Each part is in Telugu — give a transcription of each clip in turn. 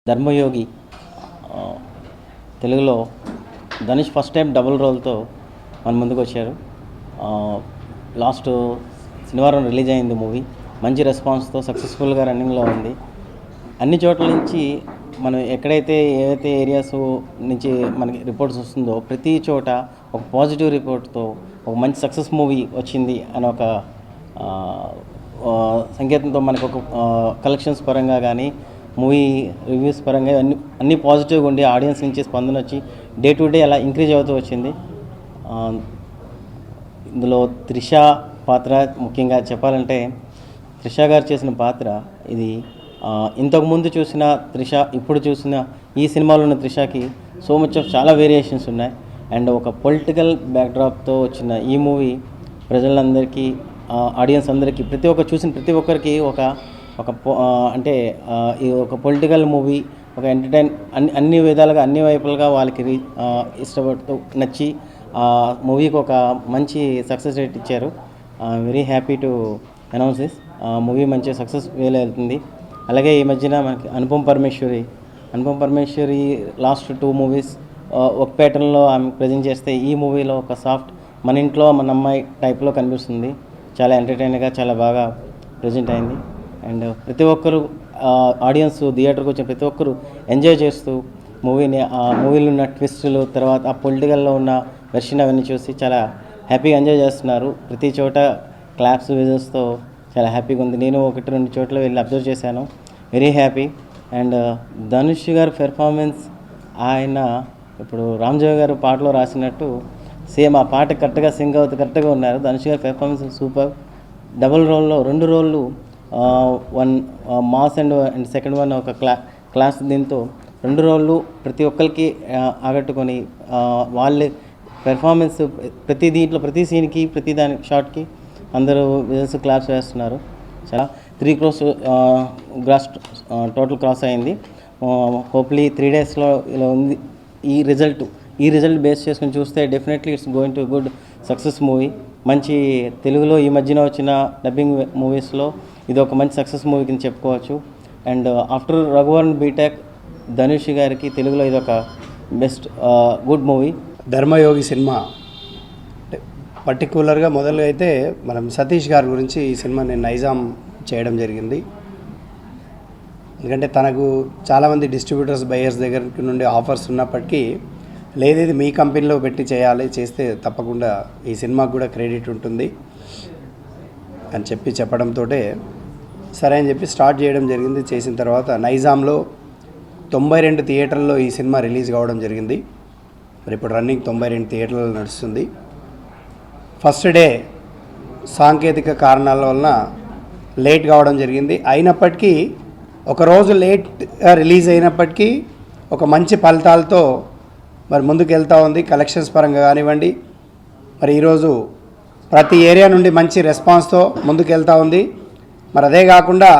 ధర్మయోగి తెలుగులో ధనుష్ ఫస్ట్ టైం డబుల్ రోల్తో మన ముందుకు వచ్చారు. లాస్ట్ శనివారం రిలీజ్ అయింది మూవీ. మంచి రెస్పాన్స్తో సక్సెస్ఫుల్గా రన్నింగ్లో ఉంది. అన్ని చోట్ల నుంచి మనం ఏవైతే ఏరియాస్ నుంచి మనకి రిపోర్ట్స్ వస్తుందో ప్రతి చోట ఒక పాజిటివ్ రిపోర్ట్తో ఒక మంచి సక్సెస్ మూవీ వచ్చింది అని ఒక సంకేతంతో మనకు ఒక కలెక్షన్స్ పరంగా కానీ మూవీ రివ్యూస్ పరంగా అన్నీ పాజిటివ్గా ఉండి ఆడియన్స్ నుంచి స్పందన వచ్చి డే టు డే అలా ఇంక్రీజ్ అవుతూ వచ్చింది. ఇందులో త్రిష పాత్ర ముఖ్యంగా చెప్పాలంటే త్రిష గారు చేసిన పాత్ర ఇది ఇంతకుముందు చూసిన త్రిష ఇప్పుడు చూసిన ఈ సినిమాలో ఉన్న త్రిషకి సో మచ్ ఆఫ్ చాలా వేరియేషన్స్ ఉన్నాయి. అండ్ ఒక పొలిటికల్ బ్యాక్డ్రాప్తో వచ్చిన ఈ మూవీ ప్రజలందరికీ ఆడియన్స్ అందరికీ చూసిన ప్రతి ఒక్కరికి అంటే ఈ ఒక పొలిటికల్ మూవీ ఒక ఎంటర్టైన్ అన్ని విధాలుగా అన్ని వైపులుగా వాళ్ళకి ఇష్టపడుతూ నచ్చి మూవీకి ఒక మంచి సక్సెస్ రేట్ ఇచ్చారు. Very happy to announce this. Movie మంచి సక్సెస్ వేలో వెళ్తుంది. అలాగే ఈ మధ్యన మనకి అనుపమ్ పరమేశ్వరి లాస్ట్ 2 మూవీస్ ఒక ప్యాటర్న్లో ఆమె ప్రజెంట్ చేస్తే ఈ మూవీలో ఒక సాఫ్ట్ మన ఇంట్లో మన అమ్మాయి టైప్లో కనిపిస్తుంది. చాలా ఎంటర్టైన్గా చాలా బాగా ప్రజెంట్ అయింది. అండ్ ప్రతి ఒక్కరు ఆడియన్స్ థియేటర్కి వచ్చిన ప్రతి ఒక్కరు ఎంజాయ్ చేస్తూ మూవీని ఆ మూవీలో ఉన్న ట్విస్టులు తర్వాత ఆ పొలిటికల్లో ఉన్న వెర్షన్ అవన్నీ చూసి చాలా హ్యాపీగా ఎంజాయ్ చేస్తున్నారు. ప్రతి చోట క్లాప్స్ విజువల్స్తో చాలా హ్యాపీగా ఉంది. నేను 1-2 చోట్ల వెళ్ళి అబ్జర్వ్ చేశాను. Very happy. అండ్ ధనుష్ గారు పెర్ఫార్మెన్స్ ఆయన ఇప్పుడు రామ్జోయ్ గారు పాటలో రాసినట్టు సేమ్ ఆ పాట కరెక్ట్గా సింగ్ అవుతూ కరెక్ట్గా ఉన్నారు. ధనుష్ గారి పెర్ఫార్మెన్స్ సూపర్. డబుల్ రోల్లో 2 రోళ్ళు, 1 మాస్ అండ్ సెకండ్ 1 ఒక క్లాస్. దీంతో 2 రోళ్ళు ప్రతి ఒక్కరికి ఆకట్టుకొని వాళ్ళ పెర్ఫార్మెన్స్ ప్రతి దీంట్లో ప్రతి సీన్కి ప్రతి దాని షాట్కి అందరూ విజల్స్ క్లాప్స్ వేస్తున్నారు. చాలా 3 crores గ్రాస్ టోటల్ క్రాస్ అయింది. హోప్లీ 3 daysలో ఇలా ఉంది. ఈ రిజల్ట్ బేస్ చేసుకొని చూస్తే definitely it's going to good success movie. మంచి తెలుగులో ఈ మధ్యన వచ్చిన డబ్బింగ్ మూవీస్లో ఇది ఒక మంచి సక్సెస్ మూవీ కింద చెప్పుకోవచ్చు. And after Raghuvaran BTech Dhanush గారికి తెలుగులో ఇది ఒక బెస్ట్ గుడ్ మూవీ. ధర్మయోగి సినిమా పర్టికులర్గా మొదలుగా అయితే మనం సతీష్ గారి గురించి ఈ సినిమా నేను నైజాం చేయడం జరిగింది. ఎందుకంటే తనకు చాలామంది డిస్ట్రిబ్యూటర్స్ బయర్స్ దగ్గర నుండి ఆఫర్స్ ఉన్నప్పటికీ లేదేది మీ కంపెనీలో పెట్టి చేస్తే తప్పకుండా ఈ సినిమాకు కూడా క్రెడిట్ ఉంటుంది అని చెప్పడంతో సరే అని చెప్పి స్టార్ట్ చేయడం జరిగింది. చేసిన తర్వాత నైజాంలో 92 థియేటర్లలో ఈ సినిమా రిలీజ్ కావడం జరిగింది. మరి ఇప్పుడు రన్నింగ్ 92 థియేటర్లలో నడుస్తుంది. ఫస్ట్ డే సాంకేతిక కారణాల వలన లేట్ కావడం జరిగింది. అయినప్పటికీ ఒకరోజు లేట్గా రిలీజ్ అయినప్పటికీ ఒక మంచి ఫలితాలతో మరి ముందుకు వెళ్తూ ఉంది. కలెక్షన్స్ పరంగా కానివ్వండి, మరి ఈరోజు ప్రతి ఏరియా నుండి మంచి రెస్పాన్స్తో ముందుకు వెళ్తూ ఉంది. మరి అదే కాకుండా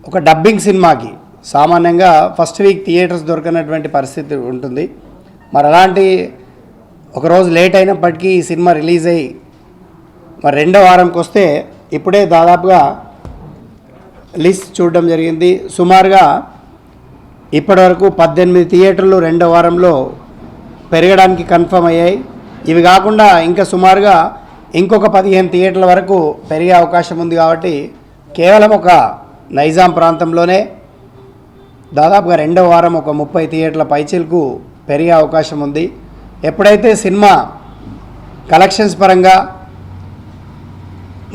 ఒక డబ్బింగ్ సినిమాకి సామాన్యంగా ఫస్ట్ వీక్ థియేటర్స్ దొరకనటువంటి పరిస్థితి ఉంటుంది. మరి అలాంటి ఒకరోజు లేట్ అయినప్పటికీ ఈ సినిమా రిలీజ్ అయ్యి మరి 2వ వారంకి వస్తే ఇప్పుడే దాదాపుగా లిస్ట్ చూడడం జరిగింది. సుమారుగా ఇప్పటివరకు 18 థియేటర్లు 2వ వారంలో పెరగడానికి కన్ఫర్మ్ అయ్యాయి. ఇవి కాకుండా ఇంకా సుమారుగా ఇంకొక 15 థియేటర్ల వరకు పెరిగే అవకాశం ఉంది. కాబట్టి కేవలం ఒక నైజాం ప్రాంతంలోనే దాదాపుగా 2వ వారం ఒక 30 థియేటర్ల పైచిలకు పెరిగే అవకాశం ఉంది. ఎప్పుడైతే సినిమా కలెక్షన్స్ పరంగా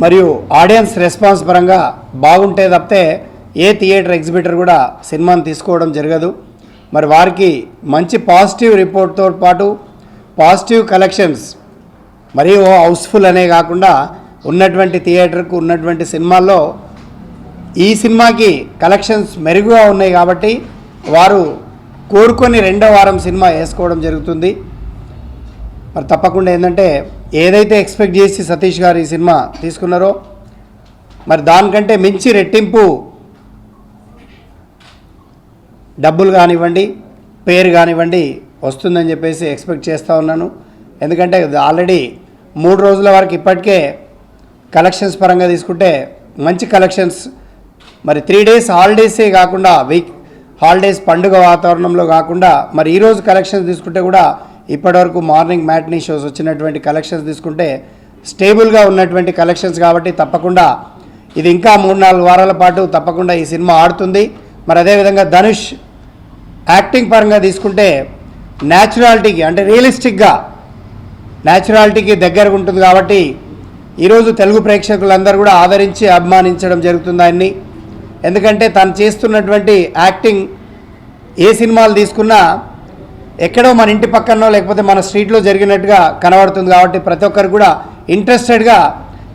మరియు ఆడియన్స్ రెస్పాన్స్ పరంగా బాగుంటే తప్పితే ఏ థియేటర్ ఎగ్జిబిటర్ కూడా సినిమాను తీసుకోవడం జరగదు. మరి వారికి మంచి పాజిటివ్ రిపోర్ట్తో పాటు పాజిటివ్ కలెక్షన్స్ మరియు హౌస్ఫుల్ అనే కాకుండా ఉన్నటువంటి థియేటర్కు ఉన్నటువంటి సినిమాల్లో ఈ సినిమాకి కలెక్షన్స్ మెరుగుగా ఉన్నాయి. కాబట్టి వారు కోరుకొని 2వ వారం సినిమా వేసుకోవడం జరుగుతుంది. మరి తప్పకుండా ఏంటంటే ఏదైతే ఎక్స్పెక్ట్ చేసి సతీష్ గారు ఈ సినిమా తీసుకున్నారో మరి దానికంటే మించి రెట్టింపు డబ్బులు కానివ్వండి, పేరు కానివ్వండి వస్తుందని చెప్పేసి ఎక్స్పెక్ట్ చేస్తూ ఉన్నాను. ఎందుకంటే ఆల్రెడీ 3 రోజుల వరకు ఇప్పటికే కలెక్షన్స్ పరంగా తీసుకుంటే మంచి కలెక్షన్స్. మరి 3 డేస్ హాలిడేసే కాకుండా వీక్ హాలిడేస్ పండుగ వాతావరణంలో కాకుండా మరి ఈరోజు కలెక్షన్స్ తీసుకుంటే కూడా ఇప్పటివరకు మార్నింగ్ మ్యాట్నీ షోస్ వచ్చినటువంటి కలెక్షన్స్ తీసుకుంటే స్టేబుల్గా ఉన్నటువంటి కలెక్షన్స్ కాబట్టి తప్పకుండా ఇది ఇంకా 3-4 వారాల పాటు తప్పకుండా ఈ సినిమా ఆడుతుంది. మరి అదేవిధంగా ధనుష్ యాక్టింగ్ పరంగా తీసుకుంటే న్యాచురాలిటీకి అంటే రియలిస్టిక్గా న్యాచురాలిటీకి దగ్గరగా ఉంటుంది కాబట్టి ఈరోజు తెలుగు ప్రేక్షకులందరూ కూడా ఆదరించి అభిమానించడం జరుగుతుంది ఆయన్ని. ఎందుకంటే తను చేస్తున్నటువంటి యాక్టింగ్ ఏ సినిమాలు తీసుకున్నా ఎక్కడో మన ఇంటి పక్కనో లేకపోతే మన స్ట్రీట్లో జరిగినట్టుగా కనబడుతుంది కాబట్టి ప్రతి ఒక్కరు కూడా ఇంట్రెస్టెడ్గా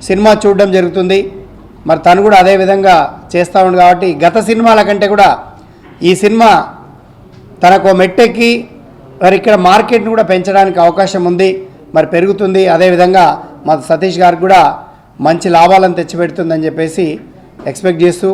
సినిమా చూడడం జరుగుతుంది. మరి తను కూడా అదే విధంగా చేస్తూ ఉంది కాబట్టి గత సినిమాల కంటే కూడా ఈ సినిమా తనకు మెట్టెక్కి మరి ఇక్కడ మార్కెట్ని కూడా పెంచడానికి అవకాశం ఉంది, మరి పెరుగుతుంది. అదేవిధంగా మా సతీష్ గారికి కూడా మంచి లాభాలను తెచ్చిపెడుతుందని చెప్పేసి ఎక్స్పెక్ట్ చేస్తూ